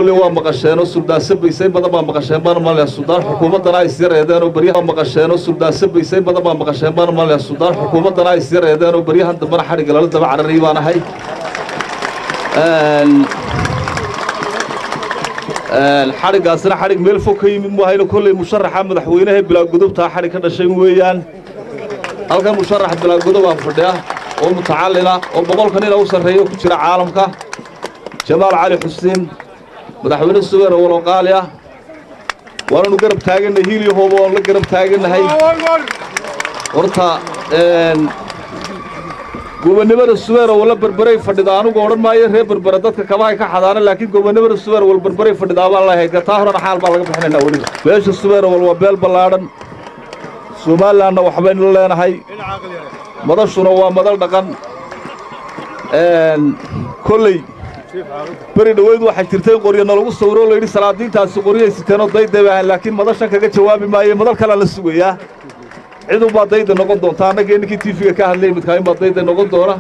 waa maqasheen oo suldaan sabaysay badan baa maqasheen baan malay suldaan xukuumadana ay sireedeen oo bariyaha maqasheen oo suldaan sabaysay badan baa maqasheen baan malay suldaan xukuumadana ay sireedeen oo bariyahan dambana xariga la daba cararay baan ahay xarigaasna xarig meel fog ka yimid ma hayno kulay musharaxa madaxweynaha bilaa gudubta xarig ka dhashay weeyaan halkan musharax bilaa gudub aan fadhiya oo mutacallina oo boqolkan ila u sareeyo ku jira caalamka Jamaal Ali Xuseen madaxweyne suweer oo walaal qaali ah waanu garab taaganahay hiiliyo hoobo oo la garab taaganahay horta gobonimada suweer oo la barbaray fadhida anigu oran maayo reer barbara dadka kabahay ka xadaana laakiin gobonimada suweer wal barbaray fadhida baa la hayay taa horena xaal baa laga bixinayna wali beesha suweer waa beel balaadan Soomaaliland waxbaynu leenahay madashuna waa madal dhaqan kulay bari dhaweyd waxay jirtay qoriyana lagu sawiro oo leeyahay salaadiintaasi qoriyay siteen oo dayday laakiin madashan kaga jawaabi maayo madal kale la sugayaa cid u baadayda noqon doonta anaga inkii TV-ga ka hadlay mid ka in baadayda noqon doona